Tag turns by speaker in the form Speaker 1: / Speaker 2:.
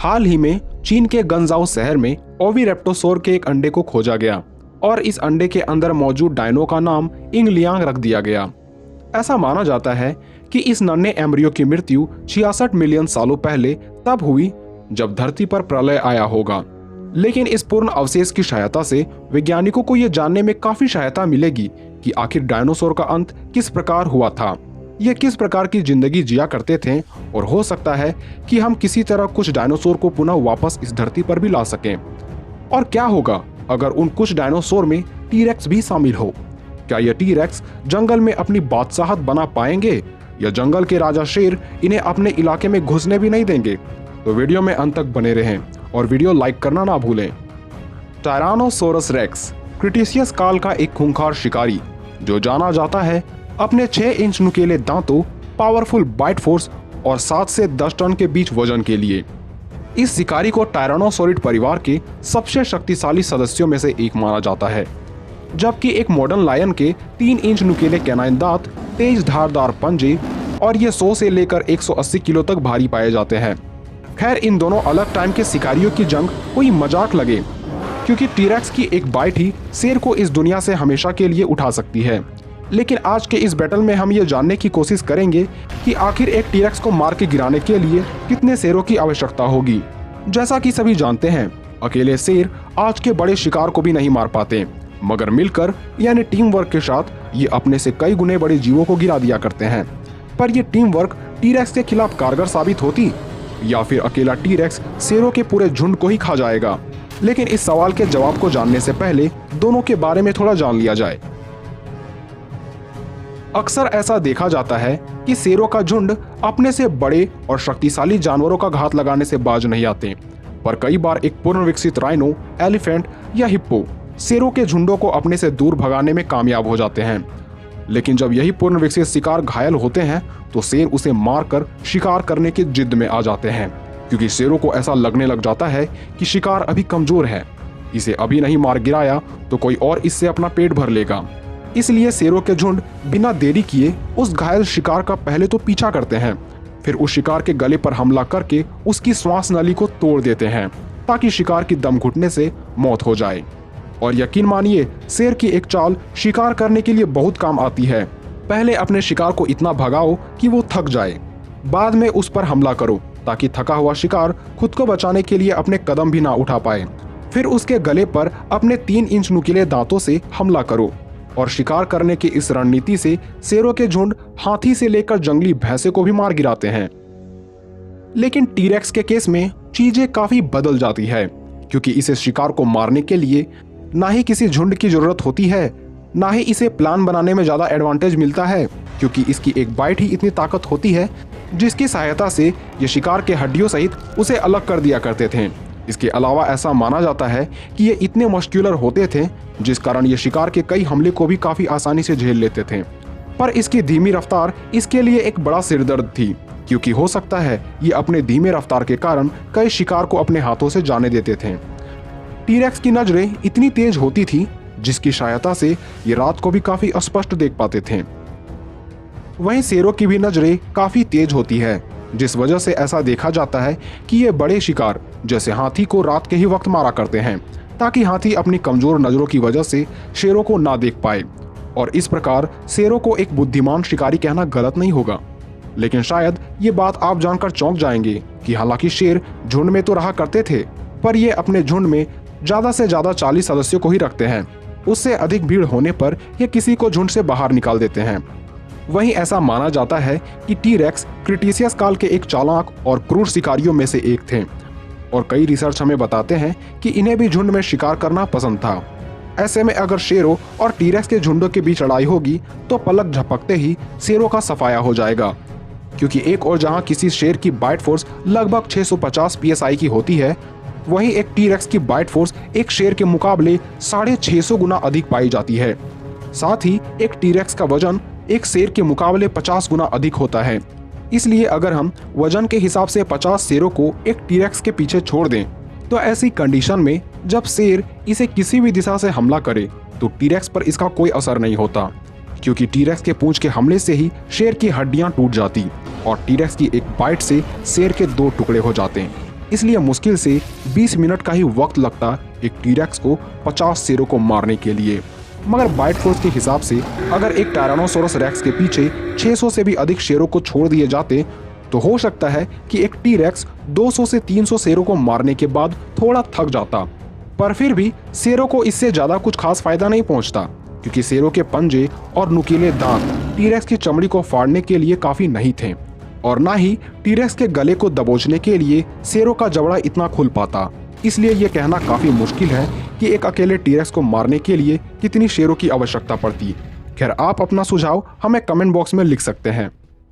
Speaker 1: हाल ही में चीन के गंजाओ शहर में ओविरेप्टोसोर के एक अंडे को खोजा गया और इस अंडे के अंदर मौजूद डायनो का नाम यिंगलियांग रख दिया गया। ऐसा माना जाता है कि इस नन्हे एम्ब्रियो की मृत्यु 66 मिलियन सालों पहले तब हुई जब धरती पर प्रलय आया होगा। लेकिन इस पूर्ण अवशेष की सहायता से वैज्ञानिकों को यह जानने में काफी सहायता मिलेगी कि आखिर डायनासोर का अंत किस प्रकार हुआ था, ये किस प्रकार की जिंदगी जिया करते थे, और हो सकता है कि हम किसी तरह कुछ डायनासोर को पुनः वापस इस धरती पर भी ला सकें। और क्या होगा अगर उन कुछ डायनासोर में टीरेक्स भी शामिल हो? क्या ये टीरेक्स जंगल में अपनी बादशाहत बना पाएंगे या जंगल के राजा शेर इन्हें अपने इलाके में घुसने भी नहीं देंगे? तो वीडियो में अंत तक बने रहें और वीडियो लाइक करना ना भूलें। टायरानोसोरस रेक्स क्रिटेशियस काल का एक खूंखार शिकारी जो जाना जाता है अपने 6 इंच नुकीले दांतों, पावरफुल बाइट फोर्स और 7 से 10 टन के बीच वजन के लिए। इस शिकारी को टायरानोसोरिड परिवार के सबसे शक्तिशाली सदस्यों में से एक माना जाता है, जबकि एक मॉडर्न लायन के 3 इंच नुकीले कैनाइन दांत, तेज धारदार पंजे और ये 100 से लेकर 180 किलो तक भारी पाए जाते हैं। खैर, इन दोनों अलग टाइम के शिकारियों की जंग कोई मजाक लगे, क्योंकि टीरेक्स की एक बाइट ही शेर को इस दुनिया से हमेशा के लिए उठा सकती है। लेकिन आज के इस बैटल में हम ये जानने की कोशिश करेंगे कि आखिर एक टीरेक्स को मार के गिराने के लिए कितने शेरों की आवश्यकता होगी। जैसा कि सभी जानते हैं, अकेले शेर आज के बड़े शिकार को भी नहीं मार पाते, मगर मिलकर यानी टीम वर्क के साथ ये अपने से कई गुने बड़े जीवों को गिरा दिया करते हैं। पर ये टीम वर्क टीरेक्स के खिलाफ कारगर साबित होती या फिर अकेला टीरेक्स शेरों के पूरे झुंड को ही खा जाएगा? लेकिन इस सवाल के जवाब को जानने से पहले दोनों के बारे में थोड़ा जान लिया जाए। अक्सर ऐसा देखा जाता है कि शेरों का झुंड अपने से बड़े और शक्तिशाली जानवरों का घात लगाने से बाज नहीं आते, पर कई बार एक पूर्ण विकसित राइनो, एलिफेंट या हिप्पो शेरों के झुंडों को अपने से दूर भगाने में कामयाब हो जाते हैं। लेकिन जब यही पूर्ण विकसित शिकार घायल होते हैं तो शेर उसे मारकर शिकार करने की जिद में आ जाते हैं, क्योंकि शेरों को ऐसा लगने लग जाता है कि शिकार अभी कमजोर है, इसे अभी नहीं मार गिराया तो कोई और इससे अपना पेट भर लेगा। इसलिए शेरों के झुंड बिना देरी किए उस घायल शिकार का पहले तो पीछा करते हैं, फिर उस शिकार के गले पर हमला करके उसकी श्वास नली को तोड़ देते हैं ताकि शिकार की दम घुटने से मौत हो जाए। और यकीन मानिए, शेर की एक चाल शिकार करने के लिए बहुत काम आती है। पहले अपने शिकार को इतना भगाओ कि वो थक जाए, बाद में उस पर हमला करो ताकि थका हुआ शिकार खुद को बचाने के लिए अपने कदम भी ना उठा पाए। फिर उसके गले पर अपने 3 इंच नुकीले दांतों से हमला करो। और शिकार करने की इस रणनीति से शेरों के झुंड हाथी से लेकर जंगली भैंसे को भी मार गिराते हैं। लेकिन टीरेक्स के केस में चीजें काफी बदल जाती है, क्योंकि इसे शिकार को मारने के लिए ना ही किसी झुंड की जरूरत होती है, ना ही इसे प्लान बनाने में ज्यादा एडवांटेज मिलता है, क्योंकि इसकी एक बाइट ही इतनी ताकत होती है जिसकी सहायता से ये शिकार के हड्डियों सहित उसे अलग कर दिया करते थे। इसके अलावा ऐसा माना जाता है कि ये इतने मस्क्यूलर होते थे जिस कारण ये शिकार के कई हमले को भी काफी आसानी से झेल लेते थे। पर इसकी धीमी रफ्तार इसके लिए एक बड़ा सिरदर्द थी, क्योंकि हो सकता है ये अपने धीमे रफ्तार के कारण कई शिकार को अपने हाथों से जाने देते थे। टीरेक्स की नजरें इतनी तेज होती थी जिसकी सहायता से ये रात को भी काफी स्पष्ट देख पाते थे। वहीं शेरों की भी नजरें काफी तेज होती है, जिस वजह से ऐसा देखा जाता है कि ये बड़े शिकार जैसे हाथी को रात के ही वक्त मारा करते हैं, ताकि हाथी अपनी कमजोर नजरों की वजह से शेरों को ना देख पाए। और इस प्रकार शेरों को एक बुद्धिमान शिकारी कहना गलत नहीं होगा। लेकिन शायद ये बात आप जानकर चौंक जाएंगे कि हालांकि शेर झुंड में तो रहा करते थे, पर ये अपने झुंड में ज्यादा से ज्यादा 40 सदस्यों को ही रखते हैं। उससे अधिक भीड़ होने पर ये किसी को झुंड से बाहर निकाल देते हैं। वहीं ऐसा माना जाता है कि टीरेक्स क्रिटेशियस काल के एक चालाक और क्रूर शिकारियों में से एक थे, और कई रिसर्च हमें बताते हैं कि इन्हें भी झुंड में शिकार करना पसंद था। ऐसे में अगर शेरों और टीरेक्स के झुंडों के बीच लड़ाई होगी तो पलक झपकते ही शेरों का सफाया हो जाएगा, क्योंकि एक और जहां किसी शेर की बाइट फोर्स लगभग 650 psi की होती है, वहीं एक टीरेक्स की बाइट फोर्स एक शेर के मुकाबले 650 गुना अधिक पाई जाती है। साथ ही एक टीरेक्स का वजन एक शेर के मुकाबले 50 गुना अधिक होता है। इसलिए अगर हम वजन के हिसाब से 50 शेरों को एक टीरेक्स के पीछे छोड़ दें, तो ऐसी कंडीशन में जब शेर इसे किसी भी दिशा से हमला करे तो टीरेक्स पर इसका कोई असर नहीं होता, क्योंकि टीरेक्स के पूंछ के हमले से ही शेर की हड्डियां टूट जाती और टीरेक्स की एक बाइट से शेर के 2 टुकड़े हो जाते हैं। इसलिए मुश्किल से 20 मिनट का ही वक्त लगता एक टीरेक्स को 50 शेरों को मारने के लिए। मगर बाइट फोर्स के हिसाब से अगर एक टायरानोसोरस रेक्स के पीछे 600 से भी अधिक शेरों को छोड़ दिए जाते तो हो सकता है कि एक टीरेक्स 200 से 300 शेरों को मारने के बाद थोड़ा थक जाता। पर फिर भी शेरों को इससे ज्यादा कुछ खास फायदा नहीं पहुंचता, क्योंकि शेरों के पंजे और नुकीले दांत टीरेक्स की चमड़ी को फाड़ने के लिए काफी नहीं थे, और ना ही टीरेक्स के गले को दबोचने के लिए शेरों का जबड़ा इतना खुल पाता। इसलिए यह कहना काफी मुश्किल है कि एक अकेले टीरेक्स को मारने के लिए कितनी शेरों की आवश्यकता पड़ती। खैर, आप अपना सुझाव हमें कमेंट बॉक्स में लिख सकते हैं।